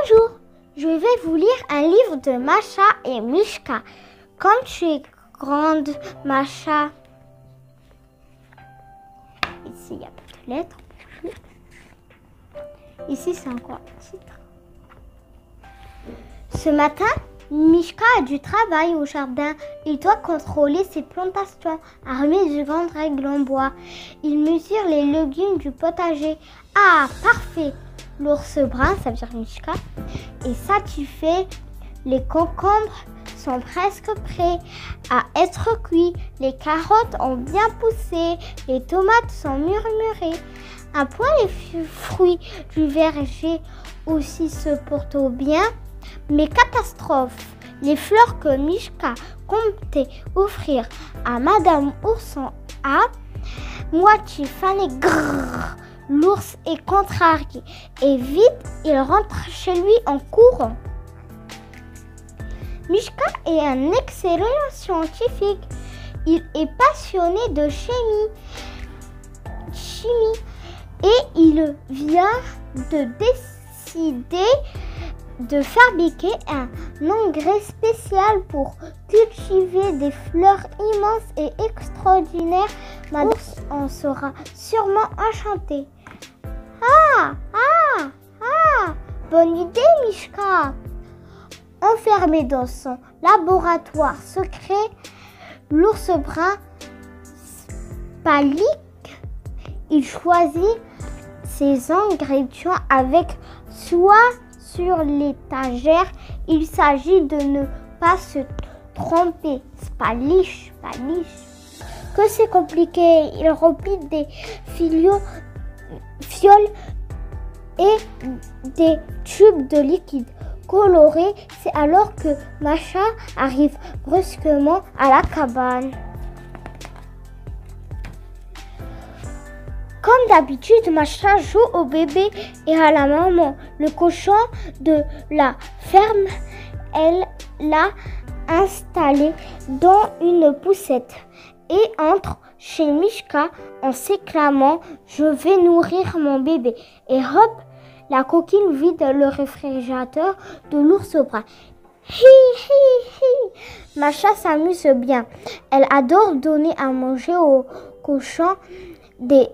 Bonjour, je vais vous lire un livre de Masha et Mishka. Comme tu es grande, Masha. Ici, il y a pas de lettres. Ici, c'est encore un titre. Ce matin, Mishka a du travail au jardin. Il doit contrôler ses plantations, armé de grandes règles en bois. Il mesure les légumes du potager. Ah, parfait! L'ours brun, ça veut dire Mishka, est satisfait. Les concombres sont presque prêts à être cuits. Les carottes ont bien poussé. Les tomates sont murmurées. Un point les fruits du verger aussi se portent bien. Mais catastrophe, les fleurs que Mishka comptait offrir à Madame Ourson à moitié fanées. Grrr, l'ours est contrarié et vite il rentre chez lui en courant. Mishka est un excellent scientifique. Il est passionné de chimie et il vient de décider de fabriquer un engrais spécial pour cultiver des fleurs immenses et extraordinaires. Madame en sera sûrement enchantée. Bonne idée, Mishka. Enfermé dans son laboratoire secret, l'ours brun panique. Il choisit ses ingrédients avec soin sur l'étagère. Il s'agit de ne pas se tromper. Spalish. Que c'est compliqué. Il remplit des fioles et des tubes de liquide coloré. C'est alors que Masha arrive brusquement à la cabane. Comme d'habitude, Masha joue au bébé et à la maman. Le cochon de la ferme, elle l'a installé dans une poussette et entre chez Mishka en s'éclamant « Je vais nourrir mon bébé » et hop, la coquine vide le réfrigérateur de l'ours brun. Hi. Masha s'amuse bien. Elle adore donner à manger au cochon des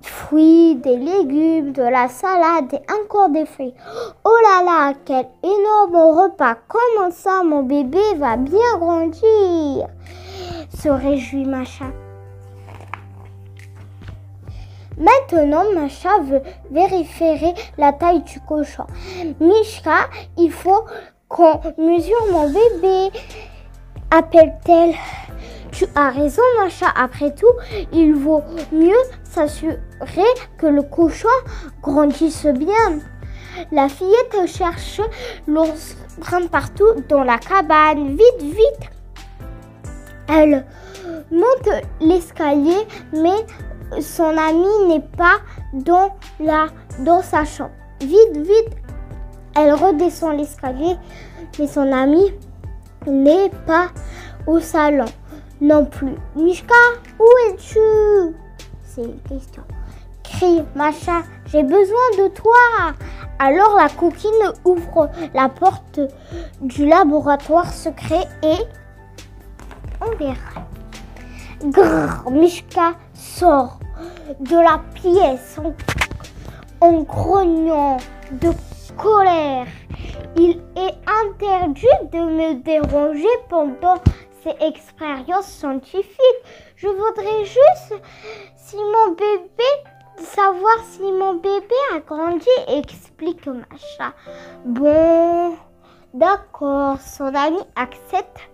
fruits, des légumes, de la salade et encore des fruits. Oh là là, quel énorme repas! Comment ça, mon bébé va bien grandir? Se réjouit Masha. Maintenant, Masha veut vérifier la taille du cochon. Mishka, il faut qu'on mesure mon bébé, appelle-t-elle. Tu as raison, Masha. Après tout, il vaut mieux s'assurer que le cochon grandisse bien. La fillette cherche l'ours brun partout dans la cabane. Vite. Elle monte l'escalier, mais son ami n'est pas dans sa chambre. Vite. Elle redescend l'escalier, mais son ami n'est pas au salon non plus. Mishka, où es-tu? C'est une question. Crie Masha, j'ai besoin de toi. Alors la coquine ouvre la porte du laboratoire secret et on verra. Grrr, Mishka sort de la pièce en grognant de colère. Il est interdit de me déranger pendant ces expériences scientifiques. Je voudrais juste savoir si mon bébé a grandi, explique Masha. Bon, d'accord, son ami accepte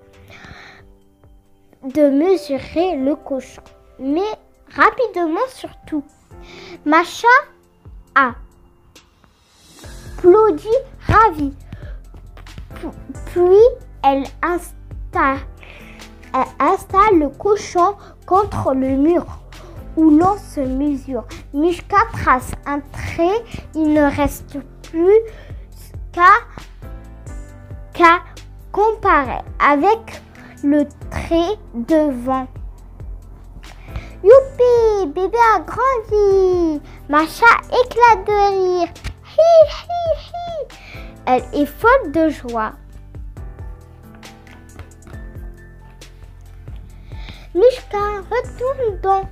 de mesurer le cochon, mais rapidement surtout. Masha applaudit ravie. Puis elle installe le cochon contre le mur où l'on se mesure. Mishka trace un trait. Il ne reste plus qu'à comparer avec le trait devant. Youpi, bébé a grandi. Masha éclate de rire. Hi. Elle est folle de joie. Mishka retourne dans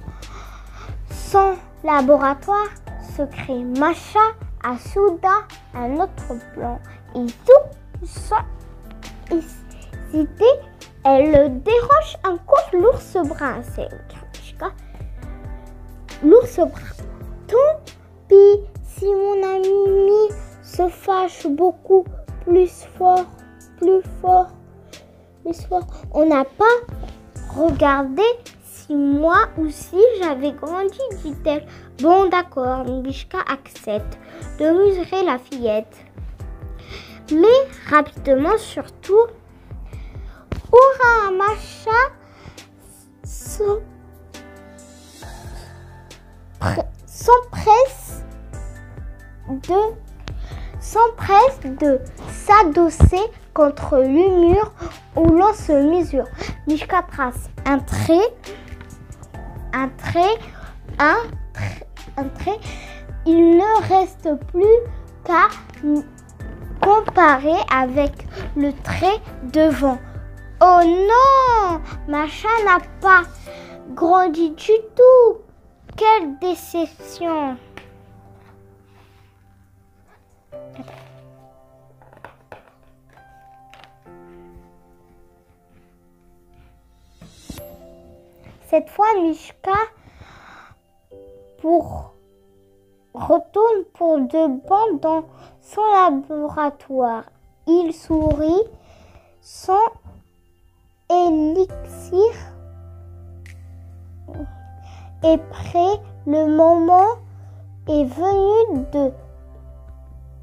son laboratoire secret. Masha a soudain un autre plan. Et sans hésiter, elle déroge un coup l'ours brun. C'est Mishka. L'ours brun. Tant pis si mon ami se fâche beaucoup, plus fort. On n'a pas regardé si moi aussi j'avais grandi, dit-elle. Bon, d'accord, Mishka accepte de mesurer la fillette. Mais rapidement, surtout, Oura et Masha s'empresse de s'adosser contre le mur où l'on se mesure. Mishka trace un trait. Il ne reste plus qu'à comparer avec le trait devant. Oh non! Masha n'a pas grandi du tout. Quelle déception! Cette fois, Mishka retourne pour de bon dans son laboratoire. Il sourit. Son élixir est prêt. Le moment est venu de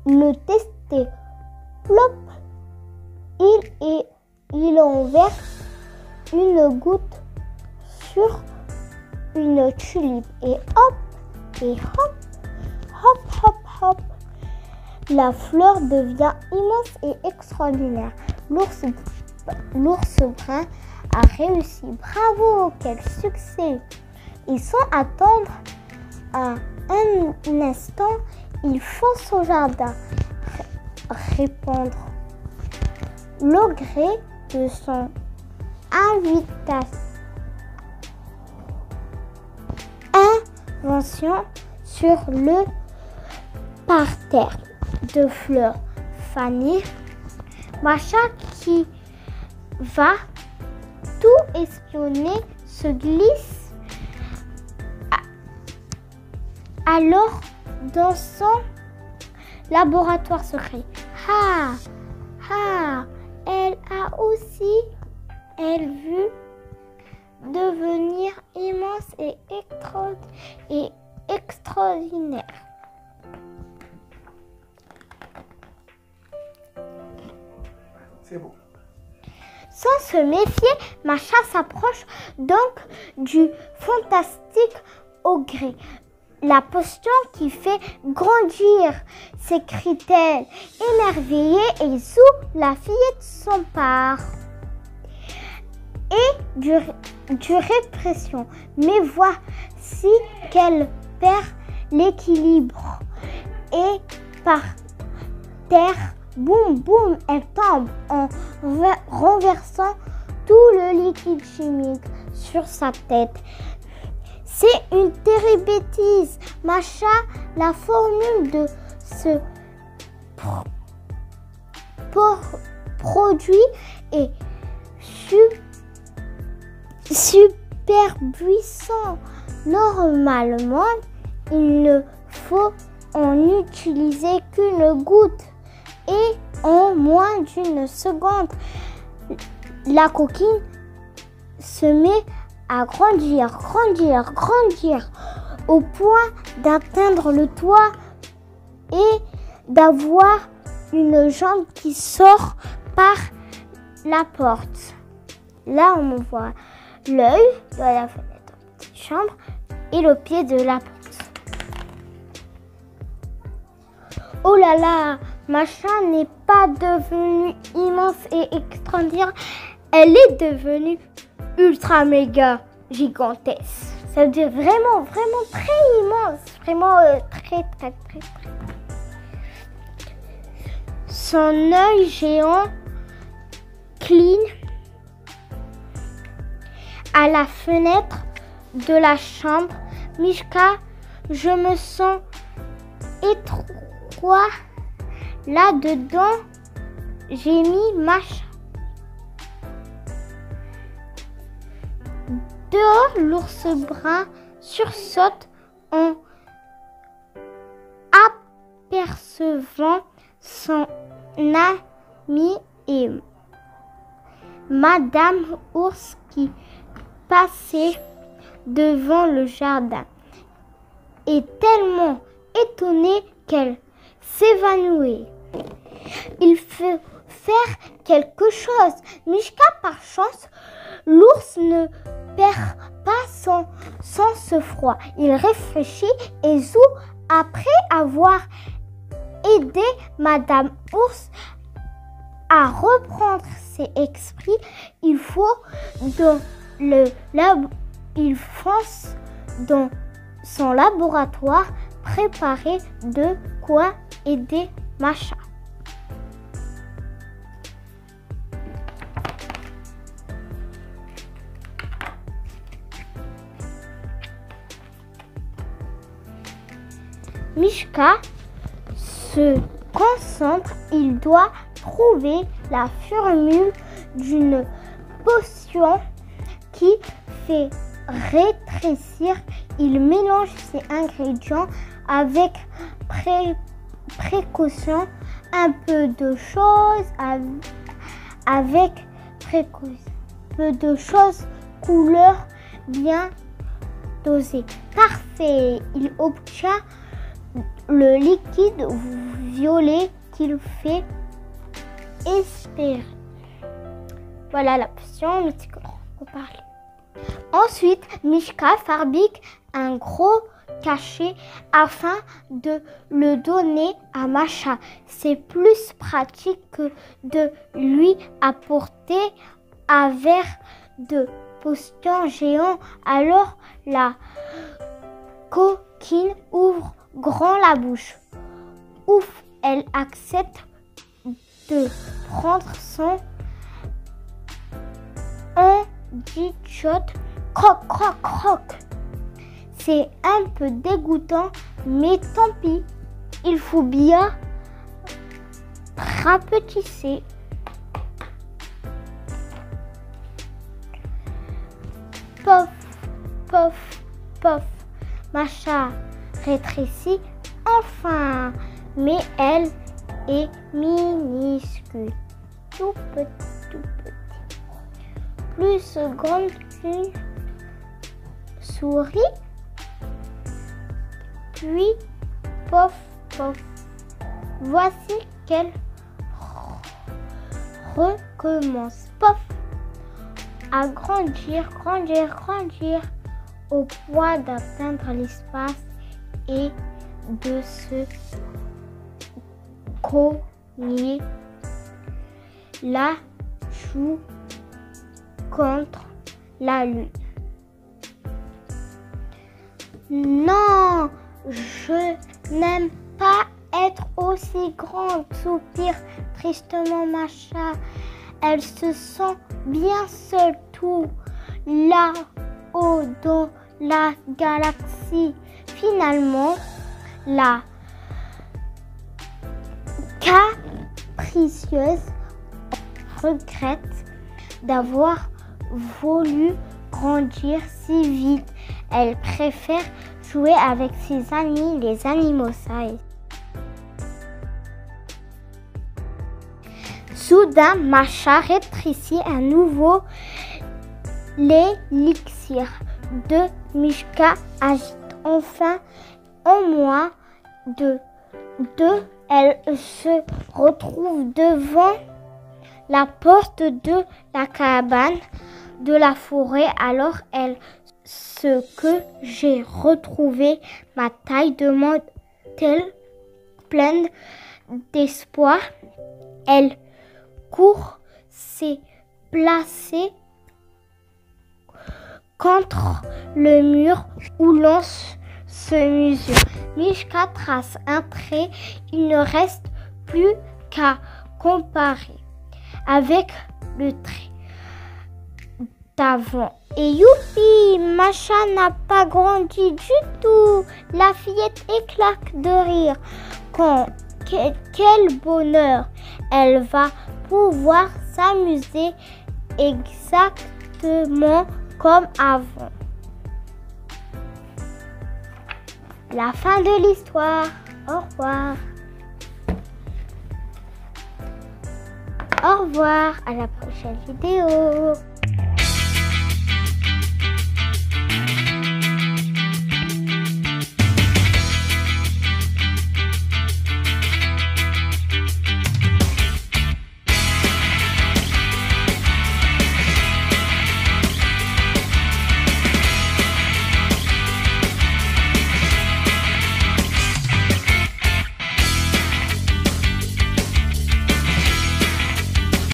le tester. Plop! Il en verse une goutte sur une tulipe et hop, la fleur devient immense et extraordinaire. L'ours brun a réussi. Bravo, quel succès! Et sans attendre un instant, il fonce au jardin répandre le gré de son invention sur le parterre de fleurs fanées. Masha, qui va tout espionner, se glisse alors dans son laboratoire secret. Elle a aussi, vu devenir immense et extraordinaire. C'est beau. Sans se méfier, Masha s'approche donc du fantastique ogre. La potion qui fait grandir, s'écrie-t-elle, émerveillée, et sous la fillette s'empare. Et du répression. Mais voici qu'elle perd l'équilibre. Et par terre, boum, boum, elle tombe en renversant tout le liquide chimique sur sa tête. C'est une terrible bêtise. Masha, la formule de ce produit est super puissant. Normalement, il ne faut en utiliser qu'une goutte. Et en moins d'une seconde, la coquine se met à grandir au point d'atteindre le toit et d'avoir une jambe qui sort par la porte. Là, on voit l'œil de la fenêtre, petite chambre, et le pied de la porte. Oh là là, Masha n'est pas devenue immense et extraordinaire, elle est devenue ultra méga gigantesque. Ça veut dire vraiment très immense, vraiment très. son œil géant cligne à la fenêtre de la chambre. Mishka, je me sens étroit là-dedans, j'ai mis Masha. Dehors, l'ours brun sursaute en apercevant son ami et Madame Ours qui passait devant le jardin. Est tellement étonnée qu'elle s'évanouit. Il faut faire quelque chose. Mishka, par chance, l'ours ne perd pas son sang-froid. Il réfléchit et zou, après avoir aidé Madame Ours à reprendre ses esprits, il fonce dans son laboratoire préparer de quoi aider Masha. Mishka se concentre, il doit trouver la formule d'une potion qui fait rétrécir. Il mélange ces ingrédients avec précaution, un peu de choses couleur bien dosée. Parfait, il obtient le liquide violet qu'il fait espérer. Voilà la potion multicolore qu'on parlait. Ensuite, Mishka fabrique un gros cachet afin de le donner à Masha. C'est plus pratique que de lui apporter un verre de potion géant. Alors la coquine ouvre grand la bouche. Ouf, elle accepte de prendre son antidote. Croc, croc, croc. C'est un peu dégoûtant, mais tant pis. Il faut bien rapetisser. Pof, pof, pof. Masha rétrécit enfin, mais elle est minuscule. Tout petit, tout petit. Plus grande qu'une souris. Puis, pof, pof. Voici qu'elle recommence. Pof. À grandir, grandir, grandir, au point d'atteindre l'espace et de se cogner la joue contre la lune. Non, je n'aime pas être aussi grande, soupire tristement Masha. Elle se sent bien seule tout là-haut dans la galaxie. Finalement, la capricieuse regrette d'avoir voulu grandir si vite. Elle préfère jouer avec ses amis, les animaux sages. Soudain, Masha rétrécit à nouveau. L'élixir de Mishka agite enfin en moins de deux. Elle se retrouve devant la porte de la cabane de la forêt. Alors elle, ce que j'ai retrouvé ma taille, demande-t-elle pleine d'espoir. Elle court, s'est placée contre le mur où l'on se mesure. Mishka trace un trait. Il ne reste plus qu'à comparer avec le trait d'avant. Et youpi, Masha n'a pas grandi du tout. La fillette éclate de rire. Quel bonheur! Elle va pouvoir s'amuser exactement comme avant. La fin de l'histoire. Au revoir. Au revoir, à la prochaine vidéo.